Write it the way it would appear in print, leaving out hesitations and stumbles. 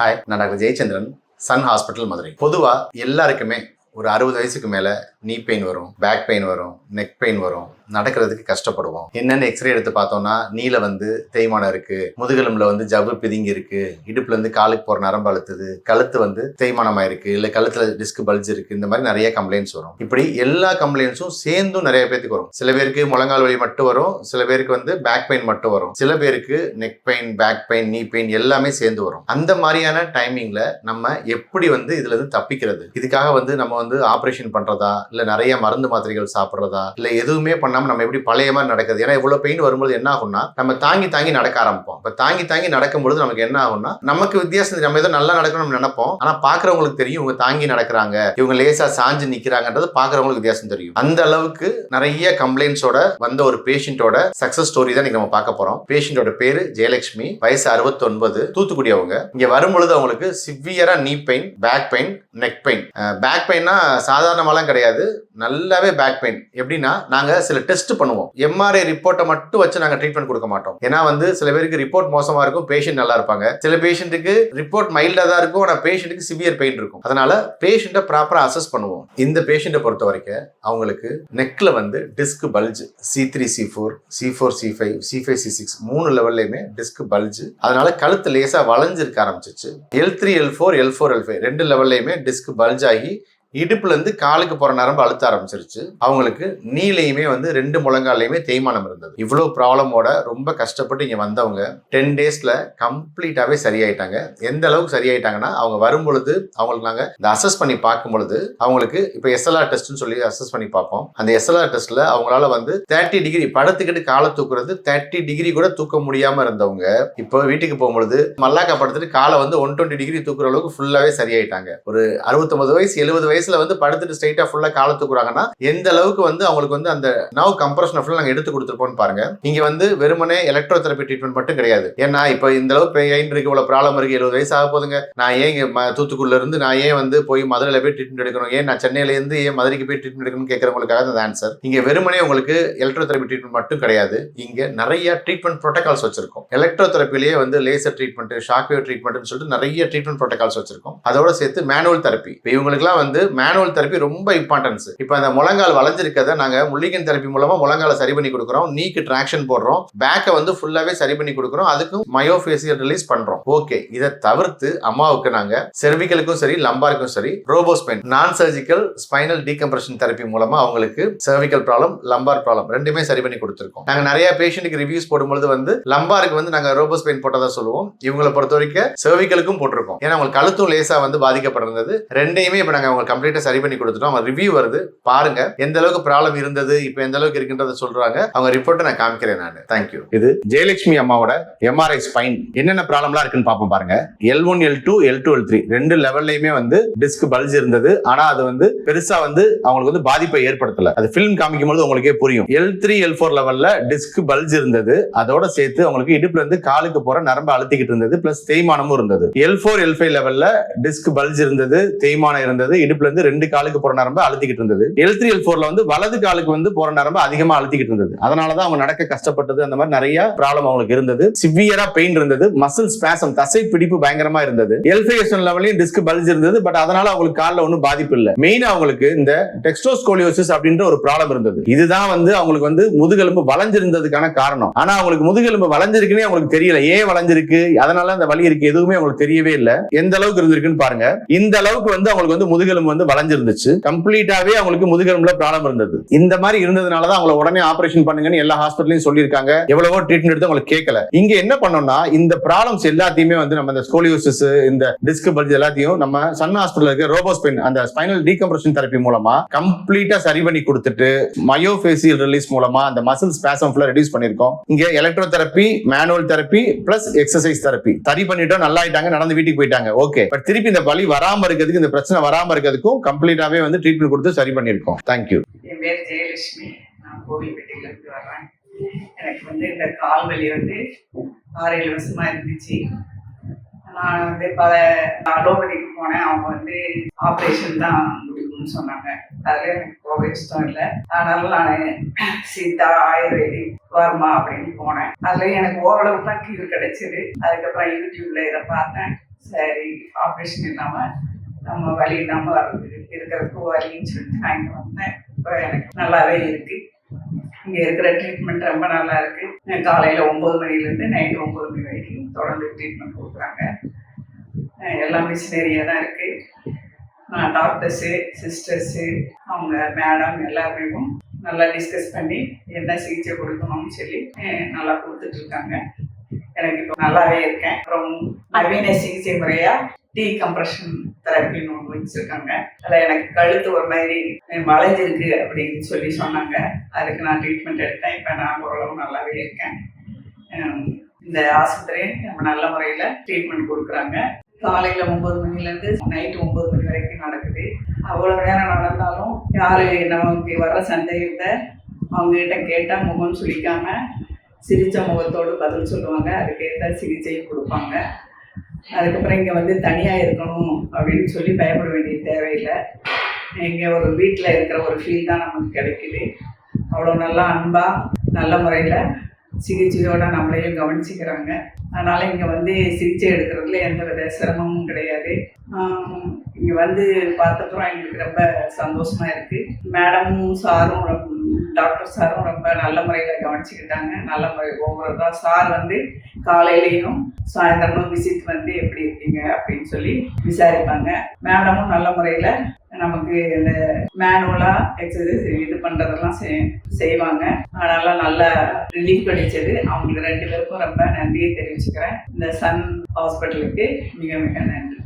Hi, நான் doctor Jayachandran, sun hospital Madurai. பொதுவாக எல்லாருக்குமே ஒரு 60 வயசுக்கு மேலே நீ பெயின் வரும், பேக் பெயின் வரும், நெக் பெயின் வரும், நடக்கிறதுக்கு கஷ்டப்படுவோம். என்னென்னு எக்ஸ்ரே எடுத்து பார்த்தோம்னா நீல தேய்மானம் இருக்கு, முதுகெலும்புல ஜவ்வு பிதுங்கி இருக்கு, இடுப்புல இருந்து காலுக்கு போற நரம்பு அழுத்துது, கழுத்து தேய்மானமா இருக்கு, இல்ல கழுத்துல டிஸ்க் பல்ஜ் இருக்கு. இந்த மாதிரி நிறைய கம்ப்ளைண்ட்ஸ் வரும். இப்படி எல்லா கம்ப்ளைண்ட்ஸும் சேர்ந்தும் நிறைய பேருக்கு வரும். சில பேருக்கு முழங்கால் வலி மட்டும் வரும், சில பேருக்கு பேக் பெயின் மட்டும் வரும், சில பேருக்கு நெக் பெயின், பேக் பெயின், நீ பெயின் எல்லாமே சேர்ந்து வரும். அந்த மாதிரியான டைமிங்ல நம்ம எப்படி இதுல இருந்து தப்பிக்கிறது? இதுக்காக நம்ம ஆபரேஷன் பண்றதா, இல்ல நிறைய மருந்து மாத்திரைகள் சாப்பிடுறதா, இல்ல எதுவுமே பண்ணாம நம்ம எப்படி பழைய மாதிரி நடக்குது? ஏன்னா இவ்வளவு பெயின் வரும்போது என்ன ஆகும்னா நம்ம தாங்கி தாங்கி நடக்க ஆரம்பிப்போம். இப்ப தாங்கி தாங்கி நடக்கும்போது நமக்கு என்ன ஆகும்னா நமக்கு வித்தியாசம். நம்ம ஏதோ நல்லா நடக்கணும்னு நினைப்போம், ஆனா பாக்குறவங்களுக்கு தெரியும் இவங்க தாங்கி நடக்கிறாங்க, இவங்க லேசா சாஞ்சு நிக்கிறாங்கன்றது பாக்குறவங்களுக்கு வித்தியாசம் தெரியும். அந்த அளவுக்கு நிறைய கம்ப்ளைண்ட்ஸோட வந்த ஒரு பேஷண்டோட சக்சஸ் ஸ்டோரி தான் நம்ம பார்க்க போறோம். பேஷண்டோட பேரு ஜெயலட்சுமி, வயசு 69, தூத்துக்குடி. அவங்க இங்க வரும்பொழுது அவங்களுக்கு சிவியரா knee pain, back pain, neck pain. Back பெயின்னா சாதாரணமாலாம் கிடையாது, நல்லாவே பேக் பெயின். எப்படின்னா நாங்க சில டெஸ்ட் பண்ணுவோம். எம்ஆர்ஐ ரிப்போர்ட்டை மட்டும் வச்சு நாங்க ட்ரீட்மெண்ட் கொடுக்க மாட்டோம். ஏன்னா சில பேருக்கு ரிப்போர்ட் மோசமா இருக்கும், பேஷண்ட் நல்லா இருப்பாங்க. சில பேஷண்ட்டுக்கு ரிப்போர்ட் மைல்டா தான் இருக்கும், ஆனா பேஷண்ட்டுக்கு சிவியர் பெயின் இருக்கும். அதனால பேஷண்ட்டை ப்ராப்பரா அசஸ் பண்ணுவோம். இந்த பேஷண்ட்டை பொறுத்த வரைக்கும் அவங்களுக்கு நெக்ல disc bulge, C3 C4 C4 C5 C5 C6 3 லெவல்லையுமே டிஸ்க் பல்ஜ். அதனால கழுத்து லேசா வளைஞ்சிருக்க ஆரம்பிச்சிச்சு. L3 L4 L4 L5 2 லெவல்லையுமே disc bulge ஆகி இடுப்புல இருந்து காலுக்கு போற நரம்பு அழுத்த ஆரம்பிச்சிருச்சு. அவங்களுக்கு நீலையுமே 2 முழங்காலையுமே தேய்மானம் இருந்தது. இவ்வளவு ப்ராப்ளமோட ரொம்ப கஷ்டப்பட்டு இங்க வந்தவங்க 10 டேஸ்ல கம்ப்ளீட்டாவே சரியாயிட்டாங்க. எந்த அளவுக்கு சரியாயிட்டாங்கன்னா அவங்க வரும்பொழுது அவங்களுக்கு நாங்க இந்த அசஸ் பண்ணி பார்க்கும் பொழுது அவங்களுக்கு இப்ப SLR டெஸ்ட்னு சொல்லி அசஸ் பண்ணி பார்ப்போம். அந்த SLR டெஸ்ட்ல அவங்களால 30 டிகிரி படுத்துக்கிட்டு காலை தூக்குறது 30 டிகிரி கூட தூக்க முடியாம இருந்தவங்க இப்போ வீட்டுக்கு போகும்பொழுது மல்லாக்கா படுத்துட்டு காலை 120 டிகிரி தூக்குற அளவுக்கு ஃபுல்லாவே சரியாயிட்டாங்க. ஒரு 69 வயசு 70 வயசுல படுத்துட்டு ஸ்ட்ரைட்டா ஃபுல்லா காலை தூக்குறாங்கன்னா எந்த அளவுக்கு அவங்களுக்கு அந்த நர்வ் கம்ப்ரஷன் ஃபுல்லா நாங்க எடுத்து கொடுத்துருப்போம் பாருங்க. இங்க வெறுமனே எலக்ட்ரோ தெரப்பி ட்ரீட்மெண்ட் மட்டும் கிடையாது. ஏன்னா இப்ப இந்த அளவுக்கு பெயின் இருக்கு, இவ்வளவு ப்ராப்ளம் இருக்கு, 70 வயசு ஆக போதுங்க, நான் ஏன் தூத்துக்குள்ள இருந்து நான் ஏன் போய் மதுரையில போய் ட்ரீட்மெண்ட் எடுக்கணும், ஏன் நான் சென்னையில இருந்து ஏன் மதுரைக்கு போய் ட்ரீட்மெண்ட் எடுக்கணும்னு கேட்கறவங்களுக்காக அந்த ஆன்சர். இங்க வெறுமனே உங்களுக்கு எலக்ட்ரோ தெரப்பி ட்ரீட்மெண்ட் மட்டும் கிடையாது, இங்க நிறைய ட்ரீட்மெண்ட் ப்ரோட்டோகால்ஸ் வச்சிருக்கோம். எலக்ட்ரோ தெரப்பிலேயே laser treatment, shock wave treatment சொல்லிட்டு நிறைய ட்ரீட்மெண்ட் ப்ரோட்டோகால்ஸ் வச்சிருக்கோம். அதோட சேர்த்து மேனுவல் தெரப்பி. இவங்களுக்குலாம் மேனுவல் தெரப்பி ரொம்ப இம்பார்ட்டன்ஸ். இப்போ அந்த முழங்கால் வளைஞ்சிருக்கதை நாங்க முள்ளிகன் தெரப்பி மூலமா முழங்கால சரி பண்ணி கொடுக்குறோம், நீக்கு ட்ராக்ஷன் போடுறோம், பேக்கை ஃபுல்லாவே சரி பண்ணி கொடுக்குறோம், அதுக்கும் மயோஃபேசியல் ரிலீஸ் பண்றோம். ஓகே, இதை தவிர்த்து அம்மாவுக்கு நாங்க செர்விக்கலுக்கும் சரி லம்பாருக்கும் சரி ரோபோஸ்பைன் நான் சர்ஜிக்கல் ஸ்பைனல் டீகம்ப்ரஷன் தெரப்பி மூலமா அவங்களுக்கு செர்விக்கல் ப்ராப்ளம், லம்பார் ப்ராப்ளம் ரெண்டுமே சரி பண்ணி கொடுத்துருக்கோம். நாங்க நிறைய பேஷண்ட்டுக்கு ரிவ்யூஸ் போடும்போது லம்பாருக்கு நாங்க ரோபோஸ்பைன் போட்டதா சொல்லுவோம். இவங்களை பொறுத்த வரைக்கும் செர்விக்கலுக்கும் போட்டிருக்கோம். ஏன்னா அவங்க கழுத்தும் லேசா பாதிக்கப்பட்டிருந்தது. ரெண்டையுமே இப்ப நாங்க அவங்க கம்ப்ளீட்டா சரி பண்ணி கொடுத்துட்டோம். அவங்க ரிவ்யூ வருது பாருங்க, எந்த அளவுக்கு ப்ராப்ளம் இருந்தது, இப்போ எந்த அளவுக்கு இருக்குன்றத சொல்றாங்க. அவங்க ரிப்போர்ட்டை நான் காமிக்கிறேன். நான் தேங்க்யூ. இது ஜெயலட்சுமி அம்மாவோட எம்ஆர்ஐ ஸ்பைன் என்னென்ன ப்ராப்ளம்லாம் இருக்குன்னு பாப்போம் பாருங்க. L1 L2 L2 L3 2 லெவல்லையுமே disc bulge இருந்தது. ஆனா அது பெருசா அவங்களுக்கு பாதிப்பை ஏற்படுத்தல. அது ஃபிலிம் காமிக்கும் போது உங்களுக்கே புரியும். L3 L4 லெவல்ல டிஸ்க் பல்ஜ் இருந்தது. அதோட சேர்த்து அவங்களுக்கு இடுப்புல இருந்து காலுக்கு போற நரம்பு அழுத்திக்கிட்டு இருந்தது, பிளஸ் தேய்மானமும் இருந்தது. L4 L5 லெவல்ல டிஸ்க் பல்ஜ் இருந்தது, தேய்மானம் இருந்தது, இடுப்புல இருந்து 2 காலுக்கு போற நரம்பு அழுத்திக்கிட்டு இருந்தது. L3 L4ல வலது காலுக்கு போற நரம்பு அதிகமா அழுத்திக்கிட்டு இருந்தது. அதனாலதான் அவங்க நடக்க கஷ்டப்பட்டது. அந்த மாதிரி நிறைய ப்ராப்ளம் அவங்களுக்கு இருந்தது. சிவியரா பெயின் இருந்தது, மசில் ஸ்பாசம் தசை பிடிப்பு பயங்கரமா இருந்தது. L5 S1 லெவலையும் டிஸ்க் பல்ஜ் இருந்தது. பட் அதனால அவங்களுக்கு கால்ல ஒன்றும் பாதிப்பு இல்லை. மெயினா அவங்களுக்கு இந்த டெக்ஸ்டோஸ்கோலியோசிஸ் அப்படின்ற ஒரு ப்ராப்ளம் இருந்தது. இதுதான் அவங்களுக்கு முதுகெலும்பு வளைஞ்சிருந்ததுக்கான காரணம். ஆனா அவங்களுக்கு முதுகெலும்பு வளைஞ்சிருக்குன்னே அவங்களுக்கு தெரியல. ஏன் வளைஞ்சிருக்கு, அதனால அந்த வலி இருக்கு, எதுவுமே அவங்களுக்கு தெரியவே இல்லை. எந்த அளவுக்கு இருந்திருக்குன்னு பாருங்க. இந்த அளவுக்கு அவங்களுக்கு முதுகெலும்பு வளைஞ்சிருந்துச்சு. கம்ப்ளீட்டாவே அவங்களுக்கு முதுகெலும்புல ப்ராப்ளம் இருந்தது. இந்த மாதிரி இருந்ததுனால தான் அவங்கள உடனே ஆபரேஷன் பண்ணுங்கன்னு எல்லா ஹாஸ்பிட்டலையும் சொல்லியிருக்காங்க. எவ்வளவோ ட்ரீட்மெண்ட் எடுத்து அவங்களுக்கு கேட்கல. இங்க என்ன பண்ணோம்னா இந்த ப்ராப்ளம்ஸ் எல்லாத்தையுமே நம்ம இந்த ஸ்கோலியோசிஸ், இந்த டிஸ்க் பல்ஜ் எல்லாத்தையும் நம்ம சன் ஹாஸ்பிட்டல்ல இருக்க ரோபோஸ்பைன் அந்த ஸ்பைனல் டீகம்ப்ரஷன் தெரப்பி மூலமா கம்ப்ளீட்டா சரி பண்ணி கொடுத்துட்டு மயோஃபேசியல் ரிலீஸ் மூலமா அந்த மசில் ஸ்பாசம் ஃபுல்லா ரெடியூஸ் பண்ணிருக்கோம். இங்க electro therapy, manual therapy plus exercise therapy சரி பண்ணிட்டோம். நல்லா ஆயிட்டாங்க, நடந்து வீட்டுக்கு போயிட்டாங்க. ஓகே, பட் திருப்பி இந்த வலி வராம இருக்கிறதுக்கு, இந்த பிரச்சனை வராம இருக்கிறதுக்கும் கம்ப்ளீட்டாவே ட்ரீட்மெண்ட் கொடுத்து சரி பண்ணிருக்கோம். தேங்க்யூ. என் பேர் ஜெயலட்சுமி, நான் கோவில்பட்டியில இருந்து வர்றேன். எனக்கு இந்த கால் வலி 6-7 வருஷமா இருந்துச்சு. நான் பல அலோபதிக்கு போனேன். அவங்க ஆப்ரேஷன் தான் முடியும்னு சொன்னாங்க. அதுல எனக்கு போக இஷ்டம் இல்லை. அதனால நான் சித்தா, ஆயுர்வேதிக், வர்மா அப்படின்னு போனேன். அதுல எனக்கு ஓரளவுக்கு தான் கீழ் கிடைச்சது. அதுக்கப்புறம் யூடியூப்ல இதை பார்த்தேன். சரி ஆப்ரேஷன் இல்லாமல் நம்ம வலி இல்லாமல் இருக்கிறதுக்கு வலின்னு சொல்லிட்டு நான் இங்கே வந்தேன். இப்போ எனக்கு நல்லாவே இருக்கு. இங்கே இருக்கிற ட்ரீட்மெண்ட் ரொம்ப நல்லா இருக்கு. காலையில் 9 மணிலேருந்து நைட்டு 9 மணி வரைக்கும் தொடர்ந்து ட்ரீட்மெண்ட் கொடுக்குறாங்க. எல்லாம் மிஷினரியாக தான் இருக்கு. டாக்டர்ஸு, சிஸ்டர்ஸு, அவங்க மேடம் எல்லாருமே நல்லா டிஸ்கஸ் பண்ணி என்ன சிகிச்சை கொடுக்கணும்னு சொல்லி நல்லா கொடுத்துட்ருக்காங்க. எனக்கு இப்போ நல்லாவே இருக்கேன். அப்புறம் நவீன சிகிச்சை முறையாக டீகம்ப்ரெஷன் தெரப்பின்னு ஒன்று வச்சுருக்காங்க. அதில் எனக்கு கழுத்து ஒரு மாதிரி வளைஞ்சிருக்கு அப்படின்னு சொல்லி சொன்னாங்க. அதுக்கு நான் ட்ரீட்மெண்ட் எடுத்தேன். இப்போ நான் ஓரளவு நல்லாவே இருக்கேன். இந்த ஆஸ்பத்திரி நம்ம நல்ல முறையில் ட்ரீட்மெண்ட் கொடுக்குறாங்க. காலையில் 9 மணிலேருந்து நைட்டு 9 மணி வரைக்கும் நடக்குது. அவ்வளோ நேரம் நடந்தாலும் யார் நமக்கு வர்ற சந்தேகத்தை அவங்ககிட்ட கேட்டால் முகம்னு சொல்லிக்காம சிரித்த முகத்தோடு பதில் சொல்லுவாங்க. அதுக்கேற்ற சிகிச்சையும் கொடுப்பாங்க. அதுக்கப்புறம் இங்கே வந்து தனியாக இருக்கணும் அப்படின்னு சொல்லி பயப்பட வேண்டிய தேவையில்லை. இங்கே ஒரு வீட்டில் இருக்கிற ஒரு ஃபீல் தான் நமக்கு கிடைக்குது. அவ்வளோ நல்லா அன்பாக நல்ல முறையில் சிகிச்சையோடு நம்மளையும் கவனிச்சிக்கிறாங்க. அதனால் இங்கே வந்து சிகிச்சை எடுக்கிறதுல எந்த வித சிரமமும் கிடையாது. இங்கே வந்து பார்த்தப்பறம் எங்களுக்கு ரொம்ப சந்தோஷமாக இருக்குது. மேடமும் சாரும் டாக்டர் சாரும் ரொம்ப நல்ல முறையில் கவனிச்சுக்கிட்டாங்க. நல்ல முறை ஒவ்வொரு சார் வந்து காலையிலையும் சாயந்தரமும் விசிட் வந்து எப்படி இருக்கீங்க அப்படின்னு சொல்லி விசாரிப்பாங்க. மேடமும் நல்ல முறையில் நமக்கு இந்த மேனுவலாக எக்ஸசைஸ் இது பண்ணுறதெல்லாம் செய்வாங்க. அதனால் நல்ல ரிலீஃப் கிடைச்சது. அவங்களுக்கு 2 பேருக்கும் ரொம்ப நன்றியை தெரிவிச்சுக்கிறேன். இந்த சன் ஹாஸ்பிட்டலுக்கு மிக மிக நன்றி.